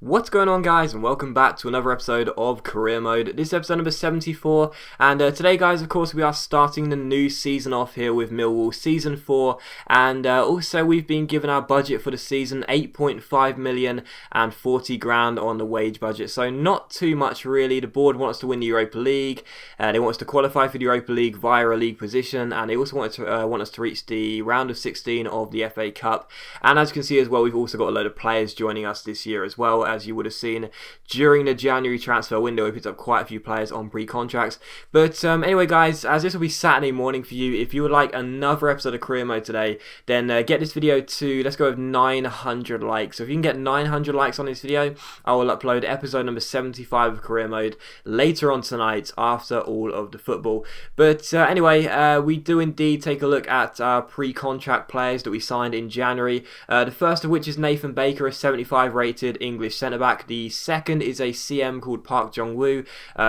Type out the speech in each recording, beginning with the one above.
What's going on, guys, and welcome back to another episode of Career Mode. This is episode number 74, and today, guys, of course, we are starting the new season off here with Millwall Season 4, and also we've been given our budget for the season, 8.5 million and 40 grand on the wage budget, so not too much really. The board want us to win the Europa League, they want us to qualify for the Europa League via a league position, and they also want us to reach the round of 16 of the FA Cup, and as you can see as well, we've also got a load of players joining us this year as well. As you would have seen during the January transfer window, we picked up quite a few players on pre-contracts. But anyway, guys, as this will be Saturday morning for you, if you would like another episode of Career Mode today, then get this video to, let's go with 900 likes. So if you can get 900 likes on this video, I will upload episode number 75 of Career Mode later on tonight after all of the football. But anyway, we do indeed take a look at our pre-contract players that we signed in January. The first of which is Nathan Baker, a 75 rated English centre-back. The second is a CM called Park Jong-woo,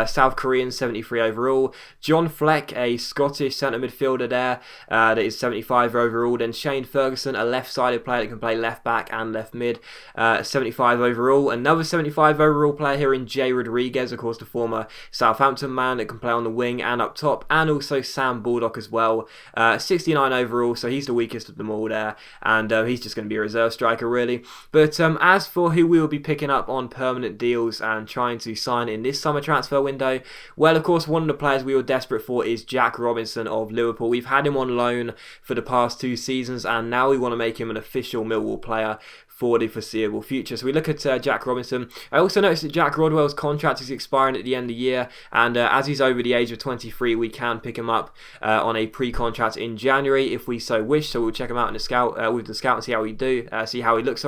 South Korean, 73 overall. John Fleck, a Scottish centre midfielder there, that is 75 overall. Then Shane Ferguson, a left-sided player that can play left-back and left-mid, 75 overall. Another 75 overall player here in Jay Rodriguez, of course the former Southampton man that can play on the wing and up top. And also Sam Baldock as well, 69 overall, so he's the weakest of them all there. And he's just going to be a reserve striker really. But as for who we will be picking up on permanent deals and trying to sign in this summer transfer window, well, of course, one of the players we were desperate for is Jack Robinson of Liverpool. We've had him on loan for the past 2 seasons, and now we want to make him an official Millwall player for the foreseeable future. So we look at Jack Robinson. I also noticed that Jack Rodwell's contract is expiring at the end of the year, and as he's over the age of 23, we can pick him up on a pre-contract in January if we so wish. So we'll check him out in the scout with the scout and see how he looks.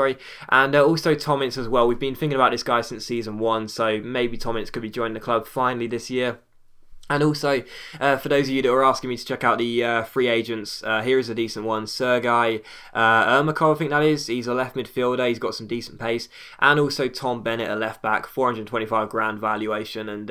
And also Tom Ince as well. We've been thinking about this guy since season 1, so maybe Tom Ince could be joining the club finally this year. And also, for those of you that are asking me to check out the free agents, here is a decent one. Sergei Ermakov, I think that is. He's a left midfielder. He's got some decent pace. And also Tom Bennett, a left back, 425 grand valuation. And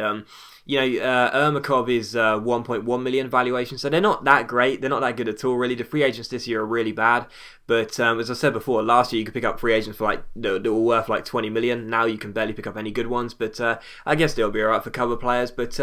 Ermakov is 1.1 million valuation, so they're not that great. They're not that good at all, really. The free agents this year are really bad. But as I said before, last year you could pick up free agents for that were worth like 20 million. Now you can barely pick up any good ones. But I guess they'll be alright for cover players. But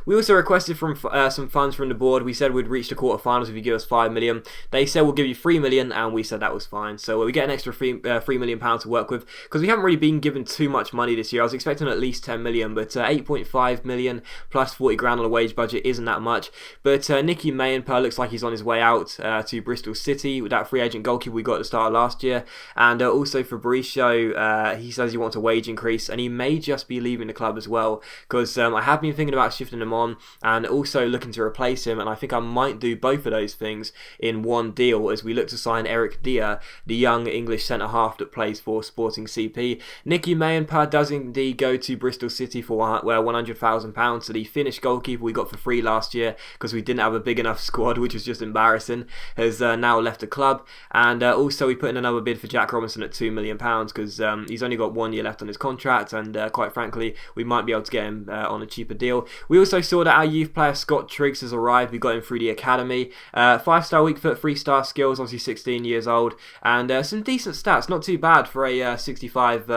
we also requested from some funds from the board. We said we'd reach the quarterfinals if you give us 5 million. They said we'll give you 3 million, and we said that was fine. So we get an extra £3 million to work with, because we haven't really been given too much money this year. I was expecting at least 10 million, but 8.5 million plus 40 grand on a wage budget isn't that much. But Nicky Mayenper looks like he's on his way out to Bristol City with that free agent goalkeeper we got at the start of last year. And also Fabricio, he says he wants a wage increase, and he may just be leaving the club as well, because I have been thinking about shifting him on and also looking to replace him, and I think I might do both of those things in one deal as we look to sign Eric Dier, the young English centre-half that plays for Sporting CP. Nicky Mayenper does indeed go to Bristol City for £100,000, so the Finnish goalkeeper we got for free last year because we didn't have a big enough squad, which was just embarrassing, has now left the club. And also we put in another bid for Jack Robinson at £2 million because he's only got 1 year left on his contract, and quite frankly we might be able to get him on a cheaper deal. We also saw that our youth player Scott Triggs has arrived. We got him through the academy, 5-star weak foot, 3-star skills, obviously 16 years old, and some decent stats, not too bad for a 65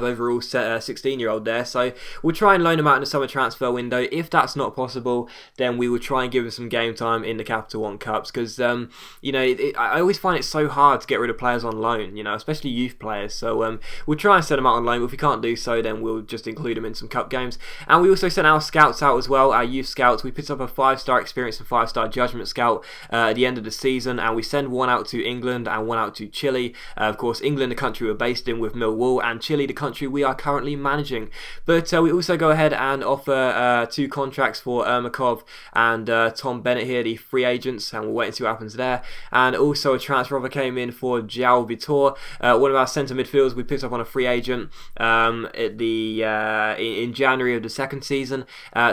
overall 16-year-old there. So we'll try and loan him out in the summer transfer window. If that's not possible, then we will try and give him some game time in the Capital One Cups, because I always find it so hard to get rid of players on loan, especially youth players. So we'll try and send them out on loan, but if we can't do so, then we'll just include them in some cup games. And we also sent our scouts out as well, our youth scouts. We picked up a 5-star experience and 5-star judgment scout at the end of the season, and we send one out to England and one out to Chile. Of course, England, the country we're based in with Millwall, and Chile, the country we are currently managing. But we also go ahead and offer 2 contracts for Ermakov and Tom Bennett here, the free agents, and we'll wait and see what happens there. And also a transfer offer came in for João Vitor, one of our centre midfielders we picked up on a free agent in January of the second season.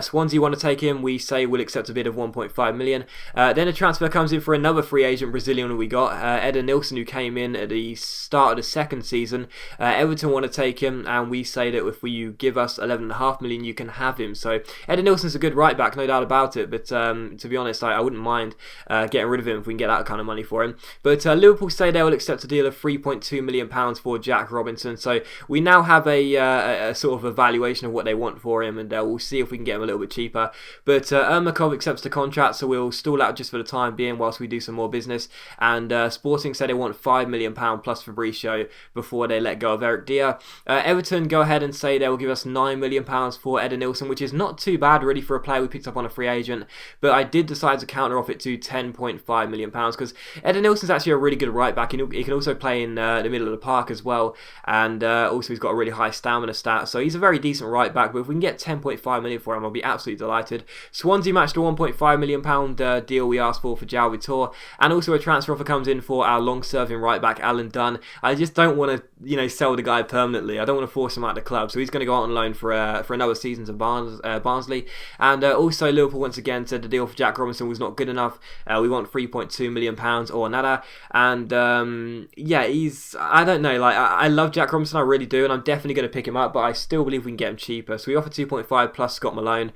Swansea want to take him. We say we'll accept a bid of 1.5 million. Then a transfer comes in for another free agent Brazilian we got, Eder Nilsson, who came in at the start of the second season. Everton want to take him, and we say that if you give us 11.5 million, you can have him. So Eden Nilsson's a good right back, no doubt about it. But to be honest, I wouldn't mind getting rid of him if we can get that kind of money for him. But Liverpool say they will accept a deal of £3.2 million for Jack Robinson. So we now have a sort of evaluation of what they want for him, and we'll see if we can get him a little bit cheaper. But Ermakov accepts the contract, so we'll stall out just for the time being whilst we do some more business. And Sporting say they want £5 million plus Fabrizio before they let go of Eric Dier. Everton go ahead and say they will give us £9 million for Eden Nilsson, which is not too bad really for a player we picked up on a free agent. But I did decide to counter off it to £10.5 million because Eden Nilsson's actually a really good right back. He can also play in the middle of the park as well, and also he's got a really high stamina stat, so he's a very decent right back. But if we can get £10.5 million for him, I'll be absolutely delighted. Swansea matched the £1.5 million deal we asked for João Vitor, and also a transfer offer comes in for our long-serving right back Alan Dunn. I just don't want to sell the guy permanently. I don't want to force him out of the club, so he's going to go out on loan for another season to Barnsley. And also Liverpool once again said the deal for Jack Robinson was not good enough. We want £3.2 million or nada. And I don't know, I love Jack Robinson, I really do, and I'm definitely going to pick him up, but I still believe we can get him cheaper. So we offer 2.5 plus Scott Malone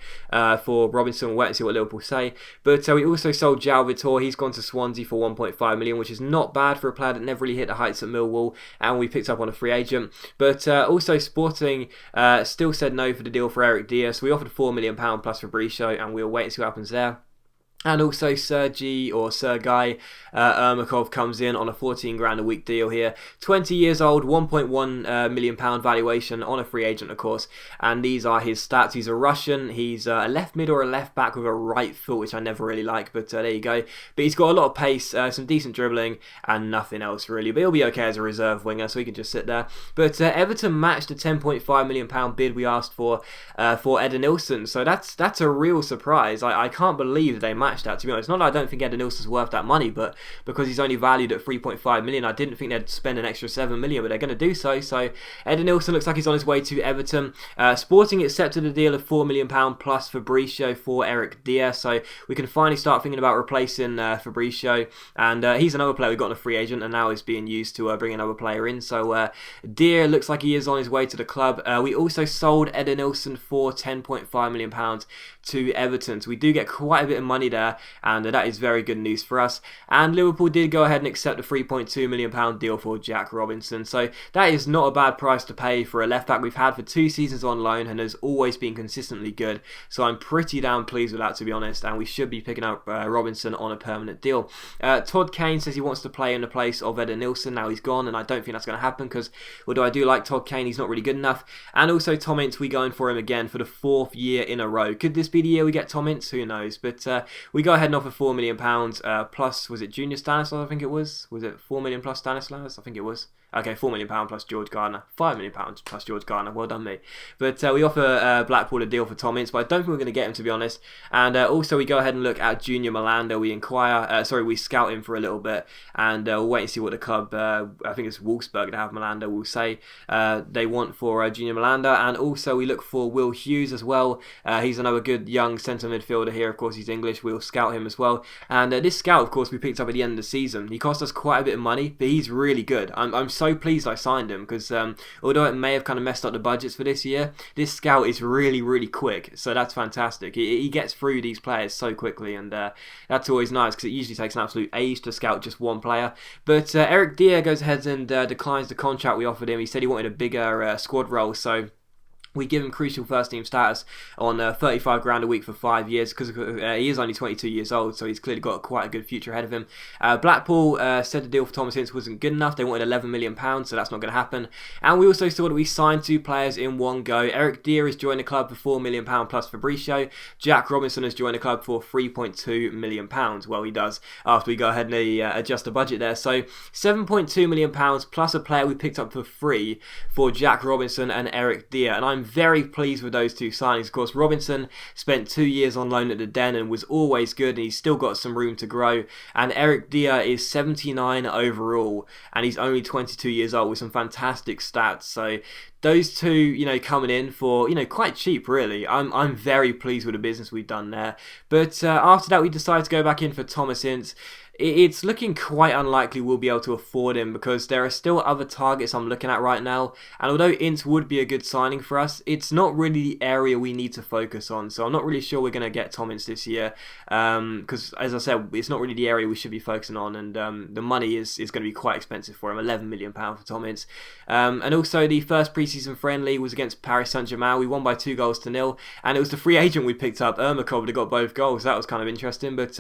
for Robinson. We'll wait and see what Liverpool say. But we also sold João Vitor. He's gone to Swansea for 1.5 million, which is not bad for a player that never really hit the heights at Millwall, and we picked up on a free agent. But also Sporting still said no for the deal for Eric Dier, so we offered £4 million plus Fabrizio, and we'll wait and see what happens there. And also Sergei Ermakov comes in on a 14 grand a week deal here. 20 years old, £1.1 million valuation on a free agent, of course. And these are his stats. He's a Russian. He's a left mid or a left back with a right foot, which I never really like, but there you go. But he's got a lot of pace, some decent dribbling, and nothing else really. But he'll be okay as a reserve winger, so he can just sit there. But Everton matched the £10.5 million bid we asked for Eden Nilsson. So that's a real surprise. I can't believe they matched that, to be honest. Not that I don't think Eden Nilsson's worth that money, but because he's only valued at 3.5 million, I didn't think they'd spend an extra 7 million, but they're going to do so. So Eden Nilsson looks like he's on his way to Everton. Sporting accepted a deal of £4 million plus Fabrizio for Eric Dier, so we can finally start thinking about replacing Fabrizio. And he's another player we got on a free agent, and now is being used to bring another player in. So Dier looks like he is on his way to the club. We also sold Eden Nilsson for £10.5 million to Everton, so we do get quite a bit of money there, and that is very good news for us. And Liverpool did go ahead and accept a £3.2 million deal for Jack Robinson, so that is not a bad price to pay for a left back we've had for 2 seasons on loan and has always been consistently good. So I'm pretty damn pleased with that, to be honest, and we should be picking up Robinson on a permanent deal. Todd Kane says he wants to play in the place of Eden Nilsson. Now he's gone, and I don't think that's going to happen because although I do like Todd Kane, he's not really good enough. And also Tom Ince, we going for him again for the 4th year in a row. Could this be the year we get Tom Ince? Who knows? But we go ahead and offer £4 million plus, was it Junior Stanislas? I think it was. Was it £4 million plus Stanislas? I think it was. Okay, £4 million plus George Gardner. £5 million plus George Gardner. Well done, me. But we offer Blackpool a deal for Tom Ince, but I don't think we're going to get him, to be honest. And also we go ahead and look at Junior Malanda. We scout him for a little bit, and we'll wait and see what the club, I think it's Wolfsburg to have Malanda, will say they want for Junior Malanda. And also we look for Will Hughes as well. He's another good young centre midfielder here. Of course, he's English. We'll scout him as well. And this scout, of course, we picked up at the end of the season. He cost us quite a bit of money, but he's really good. I'm so pleased I signed him because although it may have kind of messed up the budgets for this year, this scout is really, really quick. So that's fantastic. He gets through these players so quickly, and that's always nice because it usually takes an absolute age to scout just one player. But Eric Dier goes ahead and declines the contract we offered him. He said he wanted a bigger squad role, so we give him crucial first team status on 35 grand a week for 5 years because he is only 22 years old, so he's clearly got quite a good future ahead of him. Blackpool said the deal for Thomas Ince wasn't good enough. They wanted £11 million, so that's not going to happen. And we also saw that we signed 2 players in one go. Eric Dier has joined the club for £4 million plus Fabrizio. Jack Robinson has joined the club for £3.2 million. Well, he does after we go ahead and adjust the budget there. So £7.2 million plus a player we picked up for free for Jack Robinson and Eric Dier. And I'm very pleased with those 2 signings. Of course, Robinson spent 2 years on loan at the Den and was always good, and he's still got some room to grow. And Eric Dier is 79 overall, and he's only 22 years old with some fantastic stats. So those 2, coming in for, quite cheap, really. I'm very pleased with the business we've done there. But after that, we decided to go back in for Thomas Ince. it's looking quite unlikely we'll be able to afford him, because there are still other targets I'm looking at right now, and although Ince would be a good signing for us, it's not really the area we need to focus on. So I'm not really sure we're going to get Tom Ince this year, because as I said, it's not really the area we should be focusing on, and the money is going to be quite expensive for him, £11 million for Tom Ince. And also the first preseason friendly was against Paris Saint-Germain. We won by 2-0, and it was the free agent we picked up, Ermakov, that got both goals. That was kind of interesting, but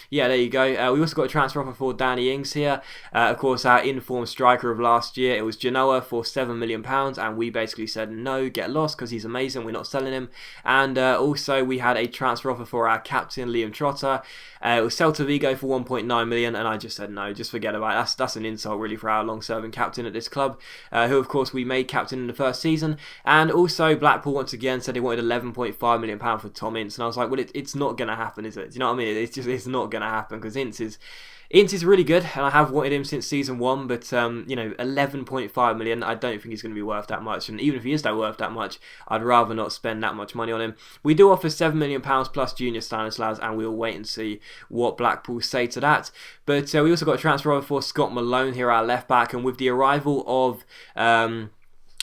yeah, there you go. We also got a transfer offer for Danny Ings here. Of course, our informed striker of last year, it was Genoa for £7 million, and we basically said no, get lost, because he's amazing, we're not selling him. And also we had a transfer offer for our captain, Liam Trotter. It was Celta Vigo for £1.9 million, and I just said no, just forget about it. That's an insult really for our long-serving captain at this club, who of course we made captain in the first season. And also Blackpool once again said they wanted £11.5 million for Tom Ince, and I was like, well, it's not going to happen, is it? Do you know what I mean? It's not going to happen, because Ince is really good, and I have wanted him since season 1, but you know, 11.5 million, I don't think he's going to be worth that much, and even if he is worth that much, I'd rather not spend that much money on him. We do offer £7 million plus junior Stanislas, and we'll wait and see what Blackpool say to that. But we also got a transfer over for Scott Malone here, our left back, and with the arrival of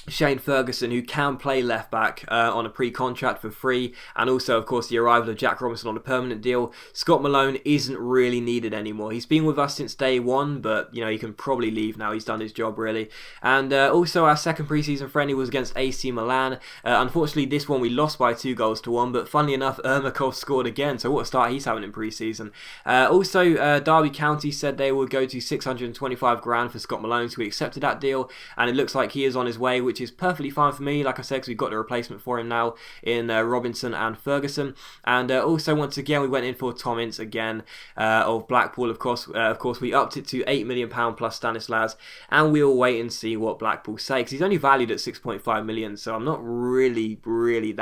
Shane Ferguson, who can play left back on a pre-contract for free, and also of course the arrival of Jack Robinson on a permanent deal, Scott Malone isn't really needed anymore. He's been with us since day one, but you know, he can probably leave now. He's done his job really. And also our second preseason friendly was against AC Milan. Unfortunately this one we lost by 2-1, but funnily enough Ermakov scored again, so what a start he's having in preseason. Also Derby County said they would go to 625 grand for Scott Malone, so we accepted that deal, and it looks like he is on his way, which is perfectly fine for me, like I said, because we've got a replacement for him now in Robinson and Ferguson. And also once again we went in for Tom Ince again of Blackpool. Of course we upped it to £8 million plus Stanislas, and we'll wait and see what Blackpool say, because he's only valued at 6.5 million, so I'm not really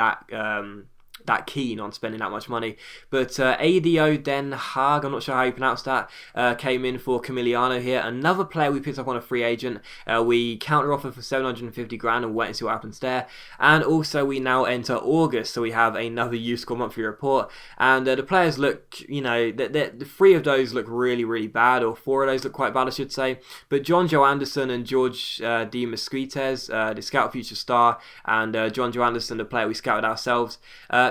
that keen on spending that much money. But ADO Den Haag, I'm not sure how you pronounce that, came in for Camiliano here, another player we picked up on a free agent. We counter offer for 750 grand and wait and see what happens there. And also we now enter August, so we have another youth score monthly report, and the players look, you know, the 3 of those look really bad, or 4 of those look quite bad I should say. But John Joe Anderson and George D. Mesquites, the scout future star, and John Joe Anderson, the player we scouted ourselves,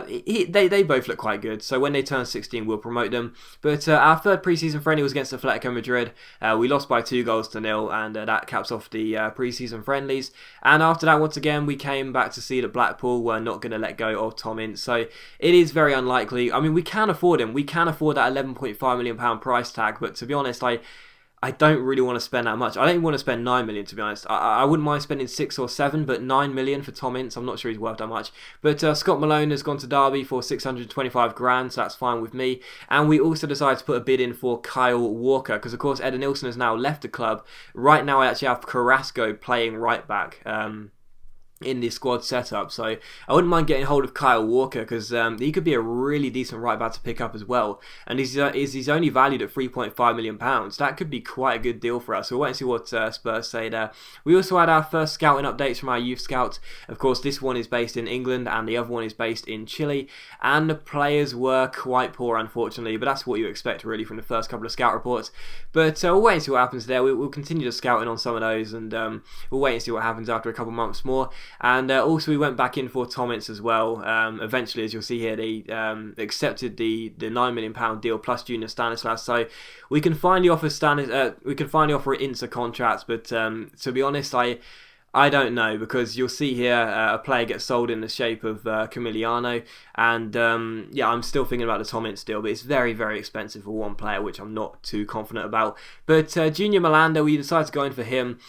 they both look quite good, so when they turn 16 we'll promote them. But our third preseason friendly was against Atletico Madrid. We lost by 2-0, and that caps off the preseason friendlies. And after that, once again, we came back to see that Blackpool were not going to let go of Tom Ince, so it is very unlikely. I mean, we can afford him, we can afford that £11.5 million price tag, but to be honest, I don't really want to spend that much. I don't even want to spend 9 million, to be honest. I wouldn't mind spending 6 or 7, but 9 million for Tom Ince, I'm not sure he's worth that much. But Scott Malone has gone to Derby for 625 grand, so that's fine with me. And we also decided to put a bid in for Kyle Walker, because of course Eder Nilsson has now left the club. Right now I actually have Carrasco playing right back in the squad setup, so I wouldn't mind getting hold of Kyle Walker, because he could be a really decent right back to pick up as well, and he's only valued at £3.5 million. That could be quite a good deal for us, so we'll wait and see what Spurs say there. We also had our first scouting updates from our youth scouts. Of course this one is based in England and the other one is based in Chile, and the players were quite poor unfortunately, but that's what you expect really from the first couple of scout reports. But we'll wait and see what happens there. We'll continue to scouting on some of those, and we'll wait and see what happens after a couple months more. And also we went back in for Tom Ince as well. Eventually, as you'll see here, they accepted the £9 million deal plus junior Stanislas. So we can finally offer Ince a contract, but to be honest, I don't know, because you'll see here a player gets sold in the shape of Camiliano, and yeah, I'm still thinking about the Tom Ince deal, but it's very expensive for one player, which I'm not too confident about. But Junior Malanda, we decided to go in for him.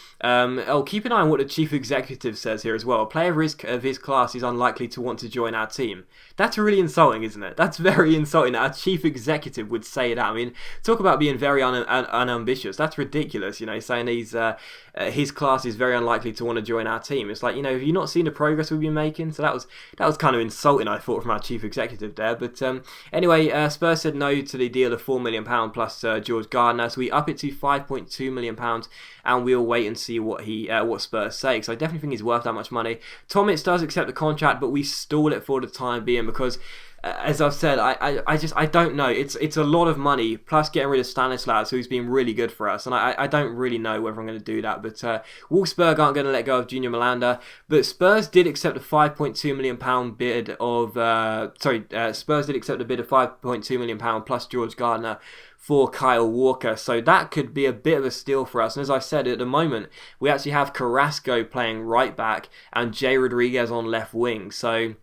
Keep an eye on what the chief executive says here as well. A player of his class is unlikely to want to join our team. That's really insulting, isn't it? That's very insulting that our chief executive would say that. I mean, talk about being very unambitious. That's ridiculous, you know, saying his class is very unlikely to want to join our team. It's like, you know, have you not seen the progress we've been making? So that was kind of insulting, I thought, from our chief executive there. But anyway, Spurs said no to the deal of £4 million plus George Gardner, so we up it to £5.2 million, and we'll wait and see what Spurs say, because I definitely think he's worth that much money. Tom Ince does accept the contract, but we stall it for the time being, because as I've said, I don't know. It's a lot of money, plus getting rid of Stanislas, who's been really good for us, and I don't really know whether I'm going to do that. But Wolfsburg aren't going to let go of Junior Malanda, but Spurs did accept a £5.2 million bid of... Spurs did accept a bid of £5.2 million plus George Gardner for Kyle Walker, so that could be a bit of a steal for us. And as I said, at the moment, we actually have Carrasco playing right back and Jay Rodriguez on left wing, so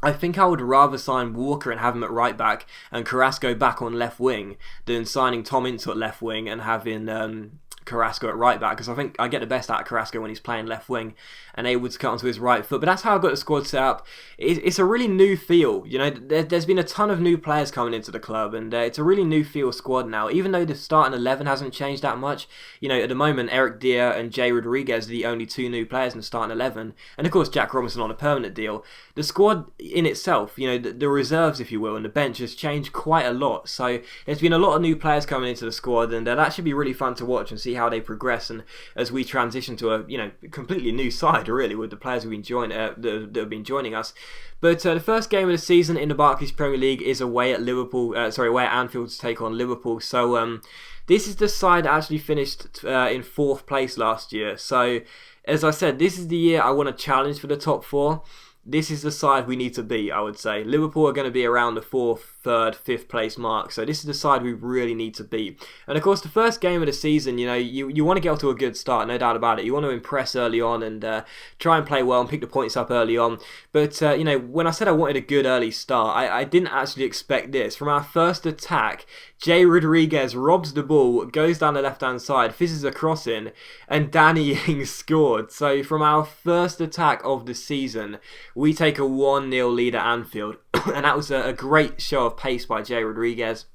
I think I would rather sign Walker and have him at right back and Carrasco back on left wing than signing Tom Ince at left wing and having Carrasco at right back, because I think I get the best out of Carrasco when he's playing left wing and able to cut onto his right foot. But that's how I got the squad set up. It's a really new feel. You know, there's been a ton of new players coming into the club, and it's a really new feel squad now. Even though the starting 11 hasn't changed that much, you know, at the moment Eric Dier and Jay Rodriguez are the only two new players in the starting 11, and of course Jack Robinson on a permanent deal. The squad in itself, you know, the reserves, if you will, and the bench has changed quite a lot. So there's been a lot of new players coming into the squad, and that should be really fun to watch and see how they progress, and as we transition to a, you know, completely new side really with the players that have been joining us. But the first game of the season in the Barclays Premier League is away at away at Anfield to take on Liverpool. So this is the side that actually finished in 4th place last year. So as I said, this is the year I want to challenge for the top 4. This is the side we need to beat, I would say. Liverpool are going to be around the 4th, 3rd, 5th place mark. So this is the side we really need to beat. And of course, the first game of the season, you know, you want to get off to a good start, no doubt about it. You want to impress early on and try and play well and pick the points up early on. But, you know, when I said I wanted a good early start, I didn't actually expect this. From our first attack, Jay Rodriguez robs the ball, goes down the left-hand side, fizzes a cross in, and Danny Ings scored. So from our first attack of the season, we take a 1-0 lead at Anfield. And that was a great show of pace by Jay Rodriguez.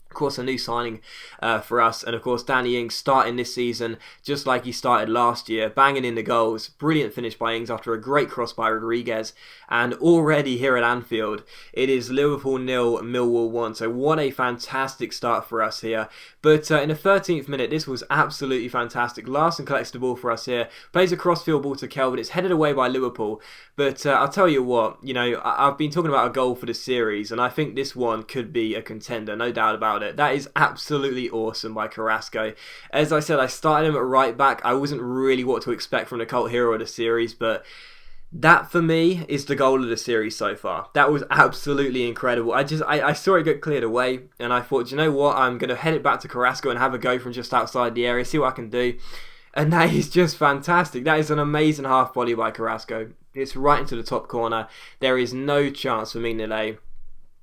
Of course, a new signing for us, and of course Danny Ings starting this season just like he started last year, banging in the goals. Brilliant finish by Ings after a great cross by Rodriguez, and already here at Anfield it is Liverpool 0, Millwall 1, so what a fantastic start for us here. But in the 13th minute, this was absolutely fantastic. Larson collects the ball for us here, plays a cross-field ball to Kelvin. It's headed away by Liverpool, but I'll tell you what, you know, I've been talking about a goal for the series, and I think this one could be a contender, no doubt about it. That is absolutely awesome by Carrasco. As I said, I started him at right back. I wasn't really what to expect from the cult hero of the series, but that for me is the goal of the series so far. That was absolutely incredible. I saw it get cleared away, and I thought, you know what, I'm going to head it back to Carrasco and have a go from just outside the area, see what I can do. And that is just fantastic. That is an amazing half volley by Carrasco. It's right into the top corner. There is no chance for Mignolet,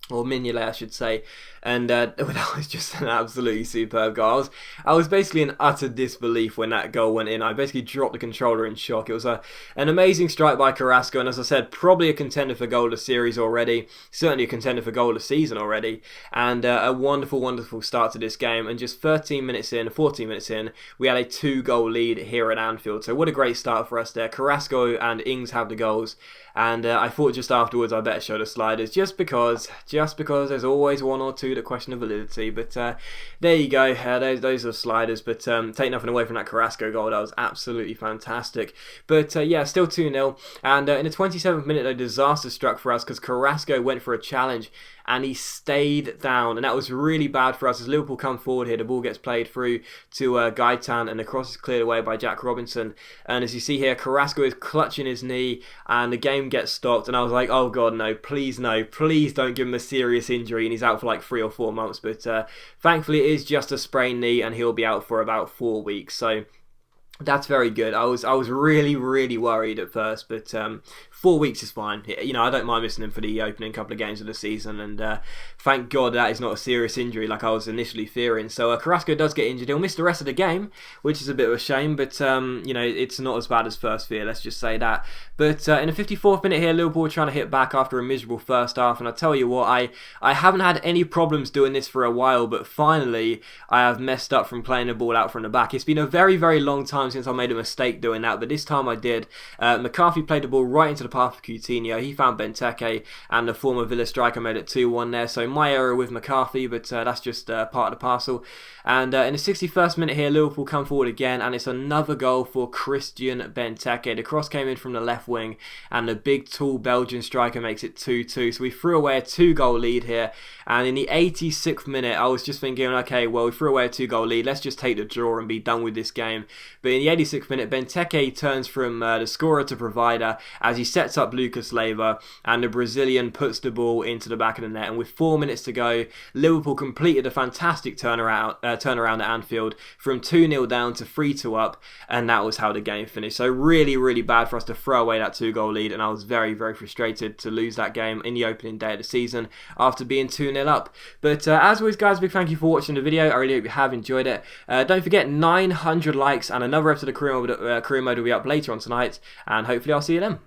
or Mignolet I should say, and that was just an absolutely superb goal. I was basically in utter disbelief when that goal went in. I basically dropped the controller in shock. It was an amazing strike by Carrasco, and as I said, probably a contender for goal of the series already, certainly a contender for goal of the season already, and a wonderful, wonderful start to this game. And just 14 minutes in, we had a 2-goal lead here at Anfield, so what a great start for us there. Carrasco and Ings have the goals, and I thought just afterwards I better show the sliders, just because there's always one or two that question of validity. But there you go, those are sliders. But take nothing away from that Carrasco goal, that was absolutely fantastic. But yeah, still 2-0, and in the 27th minute a disaster struck for us because Carrasco went for a challenge and he stayed down, and that was really bad for us. As Liverpool come forward here, the ball gets played through to Gaitan, and the cross is cleared away by Jack Robinson. And as you see here, Carrasco is clutching his knee, and the game gets stopped. And I was like, oh god, no, please don't give him a serious injury, and he's out for like 3 or 4 months. But thankfully it is just a sprained knee, and he'll be out for about 4 weeks. So that's very good. I was really worried at first, but 4 weeks is fine. You know, I don't mind missing him for the opening couple of games of the season, and thank God that is not a serious injury like I was initially fearing. So Carrasco does get injured. He'll miss the rest of the game, which is a bit of a shame, but you know, it's not as bad as first fear, let's just say that. But in the 54th minute here, Liverpool were trying to hit back after a miserable first half, and I tell you what, I haven't had any problems doing this for a while, but finally I have messed up from playing the ball out from the back. It's been a very long time time since I made a mistake doing that, but this time I did. McCarthy played the ball right into the path of Coutinho. He found Benteke, and the former Villa striker made it 2-1 there. So my error with McCarthy, but that's just part of the parcel. And in the 61st minute here, Liverpool come forward again, and it's another goal for Christian Benteke. The cross came in from the left wing, and the big, tall Belgian striker makes it 2-2. So we threw away a 2-goal lead here. And in the 86th minute, I was just thinking, okay, well, we threw away a 2-goal lead. Let's just take the draw and be done with this game. But in the 86th minute, Benteke turns from the scorer to provider as he sets up Lucas Leiva, and the Brazilian puts the ball into the back of the net. And with 4 minutes to go, Liverpool completed a fantastic turnaround at Anfield from 2-0 down to 3-2 up, and that was how the game finished. So really, really bad for us to throw away that 2-goal lead, and I was very, very frustrated to lose that game in the opening day of the season after being 2-0 up. But as always, guys, big thank you for watching the video. I really hope you have enjoyed it. Don't forget, 900 likes and another episode of Career Mode will be up later on tonight, and hopefully I'll see you then.